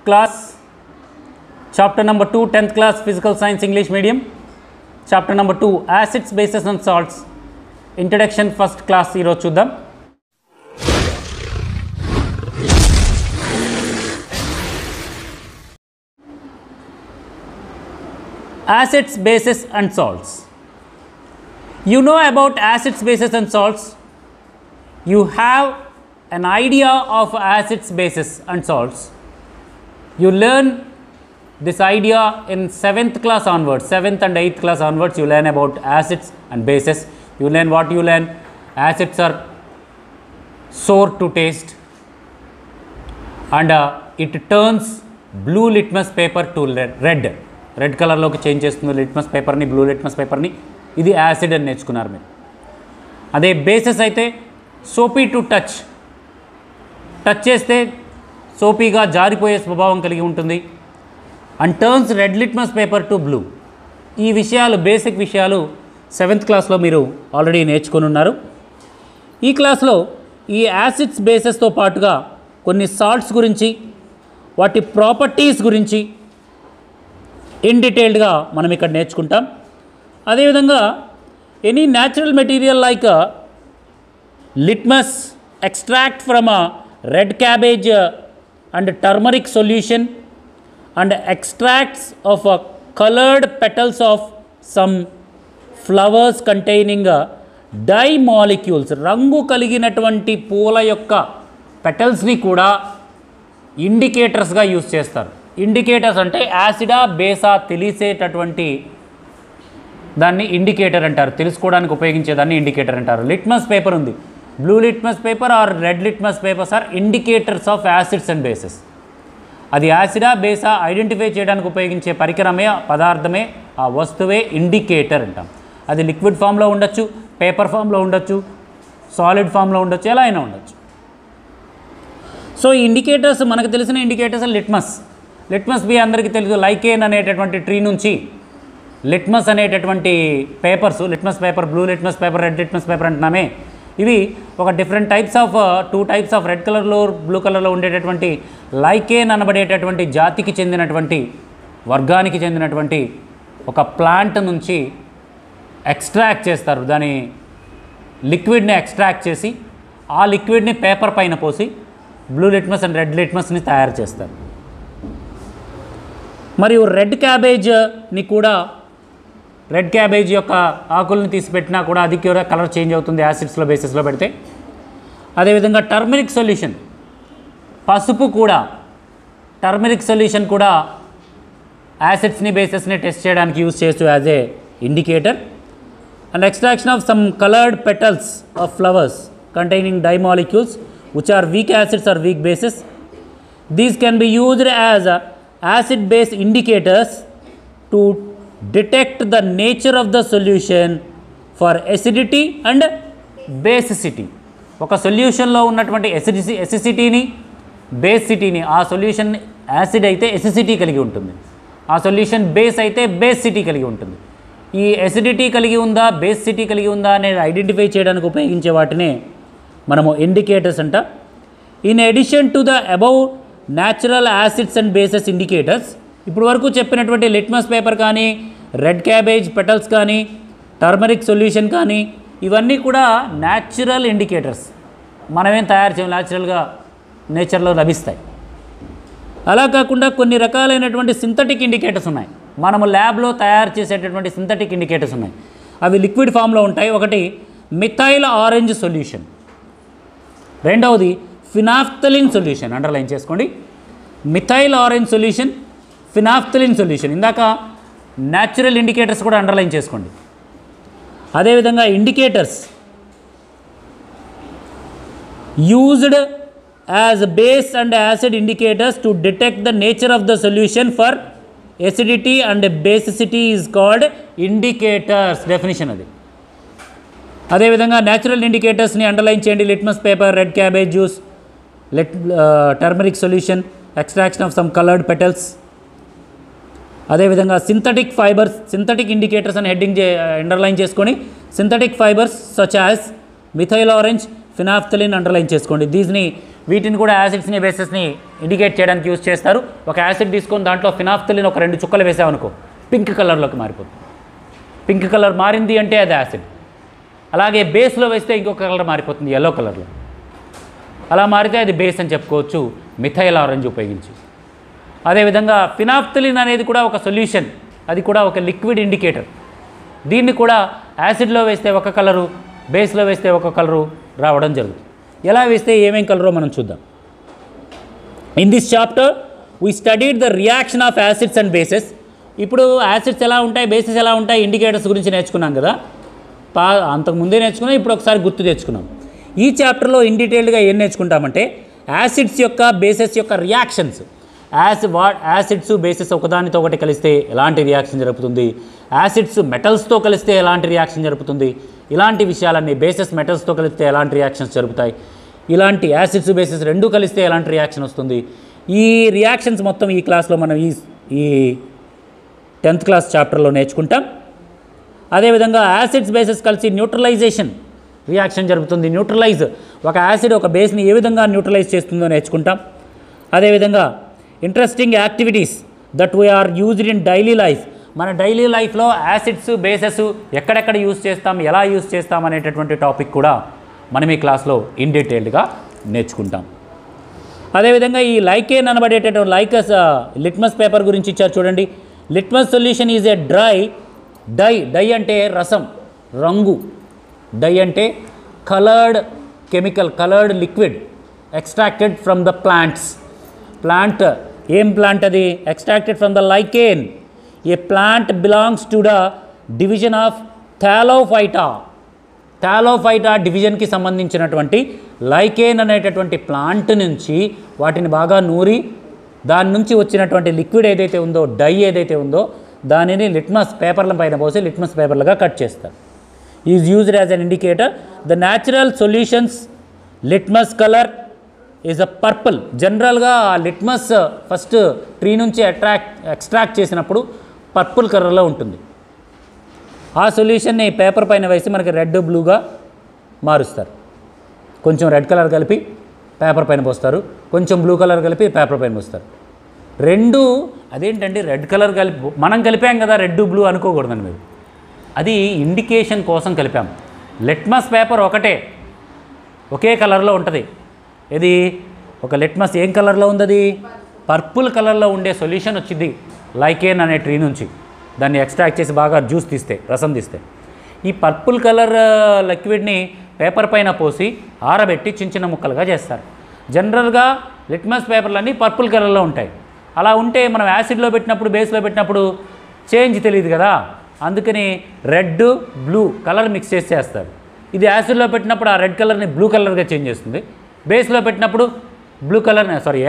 class, chapter number 2, 10th class physical science English medium, chapter number 2, acids, bases and salts, introduction first class ఈరోజు చూద్దాం. Acids, bases and salts. You know about acids, bases and salts. You have an idea of acids, bases and salts. You learn this idea in 7th class onwards, 7th and 8th class onwards. You learn about acids and bases. You learn what you learn. Acids are sour to taste and it turns blue litmus paper to red. Red కలర్లోకి change చేస్తుంది litmus పేపర్ని, blue litmus పేపర్ని. ఇది acid అని నేర్చుకున్నారు మీరు. అదే bases అయితే సోపీ టు టచ్ చేస్తే సోపీగా జారిపోయే స్వభావం కలిగి ఉంటుంది. And turns red litmus paper to blue. ఈ విషయాలు బేసిక్ విషయాలు 7th క్లాస్లో మీరు ఆల్రెడీ నేర్చుకొని ఉన్నారు. ఈ క్లాస్లో ఈ యాసిడ్స్ బేసెస్తో పాటుగా కొన్ని సాల్ట్స్ గురించి, వాటి ప్రాపర్టీస్ గురించి ఇన్ డీటెయిల్డ్గా మనం ఇక్కడ నేర్చుకుంటాం. అదేవిధంగా any natural material like litmus extract from red cabbage and turmeric solution and extracts of coloured petals of some flowers containing dye molecules. రంగు కలిగినటువంటి పూల యొక్క పెటల్స్ని కూడా ఇండికేటర్స్గా యూజ్ చేస్తారు. ఇండికేటర్స్ అంటే యాసిడా బేసా తెలిసేటటువంటి దాన్ని ఇండికేటర్ అంటారు. తెలుసుకోవడానికి ఉపయోగించేదాన్ని ఇండికేటర్ అంటారు. లిట్మస్ పేపర్ ఉంది, blue litmus paper or red litmus papers are indicators of acids and bases. అది యాసిడా బేసా ఐడెంటిఫై చేయడానికి ఉపయోగించే పరికరమే, పదార్థమే, ఆ వస్తువే ఇండికేటర్ అంటాం. అది లిక్విడ్ ఫామ్లో ఉండొచ్చు, పేపర్ ఫామ్లో ఉండొచ్చు, సాలిడ్ ఫామ్లో ఉండొచ్చు, ఎలా అయినా ఉండొచ్చు. సో ఈ ఇండికేటర్స్ మనకు తెలిసిన ఇండికేటర్స్ లిట్మస్ బి అందరికీ తెలుసు. లైకేన్ అనేటటువంటి ట్రీ నుంచి లిట్మస్ అనేటటువంటి papers, litmus paper, blue litmus paper, red litmus paper అంటున్నామే. ఇవి ఒక different types of 2 types of red కలర్లో, బ్లూ కలర్లో ఉండేటటువంటి లైకేన్ అనబడేటటువంటి జాతికి చెందినటువంటి, వర్గానికి చెందినటువంటి ఒక ప్లాంట్ నుంచి ఎక్స్ట్రాక్ట్ చేస్తారు. దాని లిక్విడ్ని ఎక్స్ట్రాక్ట్ చేసి ఆ లిక్విడ్ని పేపర్ పైన పోసి బ్లూ లిట్మస్ అండ్ రెడ్ లిట్మస్ని తయారు చేస్తారు. మరియు రెడ్ క్యాబేజ్ని కూడా, రెడ్ క్యాబేజ్ యొక్క ఆకులను తీసిపెట్టినా కూడా అది కూడా కలర్ చేంజ్ అవుతుంది యాసిడ్స్లో, బేసిస్లో పెడితే. అదేవిధంగా టర్మరిక్ సొల్యూషన్, పసుపు కూడా, టర్మరిక్ సొల్యూషన్ కూడా యాసిడ్స్ని బేసెస్ని టెస్ట్ చేయడానికి యూజ్ చేయొచ్చు as a indicator. And extraction of some coloured petals of flowers containing dye molecules which are weak acids or weak bases. These can be used as acid base indicators to detect the nature of the solution for acidity and basicity. ఒక సొల్యూషన్లో ఉన్నటువంటి ఎసిసిటీని, బేసిటీని, ఆ solution acid అయితే ఎసిసిటీ కలిగి ఉంటుంది, ఆ solution base అయితే basicity కలిగి ఉంటుంది. ఈ ఎసిడిటీ కలిగి ఉందా, బేసిటీ కలిగి ఉందా అనేది ఐడెంటిఫై చేయడానికి ఉపయోగించే వాటినే మనము ఇండికేటర్స్ అంట. In addition to the above natural acids and bases indicators, ఇప్పుడు వరకు చెప్పినటువంటి లిట్మస్ పేపర్ కానీ, రెడ్ క్యాబేజ్ పెటల్స్ కానీ, టర్మరిక్ సొల్యూషన్ కానీ, ఇవన్నీ కూడా న్యాచురల్ ఇండికేటర్స్. మనమేం తయారు చేయం, న్యాచురల్గా నేచర్లో లభిస్తాయి. అలా కాకుండా కొన్ని రకాలైనటువంటి సింథటిక్ ఇండికేటర్స్ ఉన్నాయి. మనము ల్యాబ్లో తయారు చేసేటటువంటి సింథటిక్ ఇండికేటర్స్ ఉన్నాయి. అవి లిక్విడ్ ఫామ్లో ఉంటాయి. ఒకటి మిథైల్ ఆరెంజ్ సొల్యూషన్, రెండవది ఫినాఫ్థలిన్ సొల్యూషన్. అండర్లైన్ చేసుకోండి. Methyl orange solution, phenolphthalein solution. ఇందాక న్యాచురల్ ఇండికేటర్స్ కూడా అండర్లైన్ చేసుకోండి. అదేవిధంగా indicators used as base and acid indicators to detect the nature of the solution for acidity and basicity is called indicators. Definition అది. అదేవిధంగా natural ఇండికేటర్స్ని underline చేయండి. Litmus paper, red cabbage juice, turmeric solution, extraction of some coloured petals. అదేవిధంగా synthetic fibres, synthetic indicators అని heading underline చేసుకొని, synthetic fibres such as methyl orange, phenolphthalein underline చేసుకోండి. వీటిని కూడా యాసిడ్స్ని బేసెస్ని indicate చేయడానికి యూజ్ చేస్తారు. ఒక యాసిడ్ తీసుకొని దాంట్లో ఫినాఫ్థలిన్ ఒక 2 చుక్కలు వేసామనుకో పింక్ కలర్లోకి మారిపోతుంది. పింక్ కలర్ మారింది అంటే అది యాసిడ్. అలాగే బేస్లో వేస్తే ఇంకొక కలర్ మారిపోతుంది, ఎల్లో కలర్లో. అలా మారితే అది బేస్ అని చెప్పుకోవచ్చు మిథైల్ ఆరెంజ్ ఉపయోగించి. అదేవిధంగా ఫినాఫ్థలిన్ అనేది కూడా ఒక సొల్యూషన్, అది కూడా ఒక లిక్విడ్ ఇండికేటర్. దీన్ని కూడా యాసిడ్లో వేస్తే ఒక కలరు, బేస్లో వేస్తే ఒక కలరు రావడం జరుగుతుంది. ఎలా వేస్తే ఏమేం కలరో మనం చూద్దాం. In this chapter we studied the reaction of acids and bases. ఇప్పుడు యాసిడ్స్ ఎలా ఉంటాయి, బేసెస్ ఎలా ఉంటాయి, ఇండికేటర్స్ గురించి నేర్చుకున్నాం కదా. అంతకుముందే నేర్చుకున్నాం, ఇప్పుడు ఒకసారి గుర్తు తెచ్చుకున్నాం. ఈ చాప్టర్లో ఇన్ డీటెయిల్డ్గా ఏం నేర్చుకుంటామంటే యాసిడ్స్ యొక్క బేసెస్ యొక్క రియాక్షన్స్. యాసిడ్స్ బేసెస్ ఒకదానితో ఒకటి కలిస్తే ఎలాంటి రియాక్షన్ జరుగుతుంది, యాసిడ్స్ మెటల్స్తో కలిస్తే ఎలాంటి రియాక్షన్ జరుగుతుంది, ఇలాంటి విషయాలన్నీ, బేసెస్ మెటల్స్తో కలిస్తే ఎలాంటి రియాక్షన్స్ జరుగుతాయి, ఇలాంటి యాసిడ్స్ బేసెస్ రెండూ కలిస్తే ఎలాంటి రియాక్షన్ వస్తుంది, ఈ రియాక్షన్స్ మొత్తం ఈ క్లాస్లో మనం ఈ 10th క్లాస్ చాప్టర్లో నేర్చుకుంటాం. అదేవిధంగా యాసిడ్స్ బేసెస్ కలిసి న్యూట్రలైజేషన్ రియాక్షన్ జరుగుతుంది. న్యూట్రలైజ్, ఒక యాసిడ్ ఒక బేస్ని ఏ విధంగా న్యూట్రలైజ్ చేస్తుందో నేర్చుకుంటాం. అదేవిధంగా interesting activities that we are used in daily life. మన డైలీ లైఫ్లో యాసిడ్స్ బేసెస్ ఎక్కడెక్కడ యూజ్ చేస్తాం, ఎలా యూజ్ చేస్తాం అనేటటువంటి టాపిక్ కూడా మనం ఈ క్లాస్లో ఇన్ డీటెయిల్డ్గా నేర్చుకుంటాం. అదేవిధంగా ఈ లైకేన్ అనబడేటటువంటి లిట్మస్ పేపర్ గురించి ఇచ్చారు చూడండి. Litmus solution is a dye అంటే రసం, రంగు. డై అంటే coloured chemical, coloured liquid extracted from the plants. ఏం ప్లాంట్ అది? Extracted from the lichen. A plant belongs to the division of thallophyta డివిజన్కి సంబంధించినటువంటి లైకేన్ అనేటటువంటి ప్లాంట్ నుంచి వాటిని బాగా నూరి దాని నుంచి వచ్చినటువంటి లిక్విడ్ ఏదైతే ఉందో, డై ఏదైతే ఉందో, దానిని లిట్మస్ పేపర్ల పైన పోసి లిట్మస్ పేపర్లుగా కట్ చేస్తారు. Is used as an indicator. The natural solutions litmus colour is a purple. జనరల్గా లిట్మస్ ఫస్ట్ ట్రీ నుంచి ఎక్స్ట్రాక్ట్ చేసినప్పుడు పర్పుల్ కలర్లో ఉంటుంది. ఆ సొల్యూషన్ని పేపర్ పైన వేసి మనకి రెడ్ బ్లూగా మారుస్తారు. కొంచెం రెడ్ కలర్ కలిపి పేపర్ పైన పోస్తారు, కొంచెం బ్లూ కలర్ కలిపి పేపర్ పైన పోస్తారు. రెండు అదేంటండి రెడ్ కలర్ కలిపి మనం కలిపాం కదా, రెడ్ బ్లూ అనుకోకూడదండి మీరు. అది ఇండికేషన్ కోసం కలిపాం. లిట్మస్ పేపర్ ఒకే కలర్లో ఉంటుంది. ఇది ఒక లిట్మస్ ఏం కలర్లో ఉంది? అది పర్పుల్ కలర్లో ఉండే సొల్యూషన్ వచ్చింది లైకేన్ అనే ట్రీ నుంచి. దాన్ని ఎక్స్ట్రాక్ట్ చేసి బాగా జ్యూస్ తీస్తే, రసం తీస్తే, ఈ పర్పుల్ కలర్ లిక్విడ్ని పేపర్ పైన పోసి ఆరబెట్టి చిన్న చిన్న ముక్కలుగా చేస్తారు. జనరల్గా లిట్మస్ పేపర్లన్నీ పర్పుల్ కలర్లో ఉంటాయి. అలా ఉంటే మనం యాసిడ్లో పెట్టినప్పుడు, బేస్లో పెట్టినప్పుడు చేంజ్ తెలియదు కదా, అందుకని రెడ్ బ్లూ కలర్ మిక్స్ చేసి చేస్తారు. ఇది యాసిడ్లో పెట్టినప్పుడు ఆ రెడ్ కలర్ని బ్లూ కలర్గా చేంజ్ చేస్తుంది. బేస్లో పెట్టినప్పుడు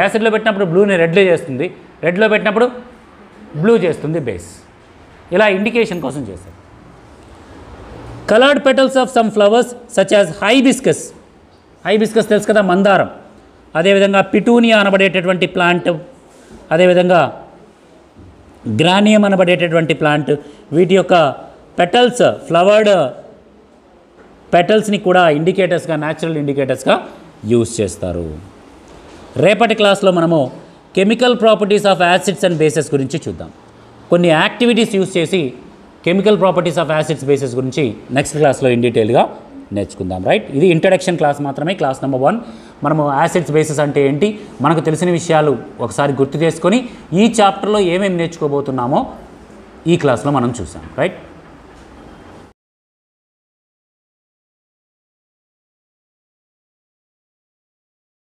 యాసిడ్లో పెట్టినప్పుడు బ్లూని రెడ్లో చేస్తుంది, రెడ్లో పెట్టినప్పుడు బ్లూ చేస్తుంది బేస్. ఇలా ఇండికేషన్ కోసం చేస్తారు. Coloured petals of some flowers such as hibiscus తెలుసు కదా, మందారం. అదేవిధంగా పిటూనియా అనబడేటటువంటి ప్లాంట్, అదేవిధంగా గ్రానియం అనబడేటటువంటి ప్లాంట్, వీటి యొక్క పెటల్స్, ఫ్లవర్డ్ పెటల్స్ని కూడా ఇండికేటర్స్గా, న్యాచురల్ ఇండికేటర్స్గా యూజ్ చేస్తారు. రేపటి క్లాస్లో మనము chemical properties of acids and bases గురించి చూద్దాం. కొన్ని యాక్టివిటీస్ యూజ్ చేసి chemical properties of acids bases గురించి నెక్స్ట్ క్లాస్లో ఇన్ డీటెయిల్గా నేర్చుకుందాం. రైట్, ఇది ఇంట్రడక్షన్ క్లాస్ మాత్రమే, క్లాస్ నెంబర్ 1. మనము యాసిడ్స్ బేసెస్ అంటే ఏంటి, మనకు తెలిసిన విషయాలు ఒకసారి గుర్తు చేసుకొని ఈ చాప్టర్లో ఏమేమి నేర్చుకోబోతున్నామో ఈ క్లాస్లో మనం చూసాం. రైట్.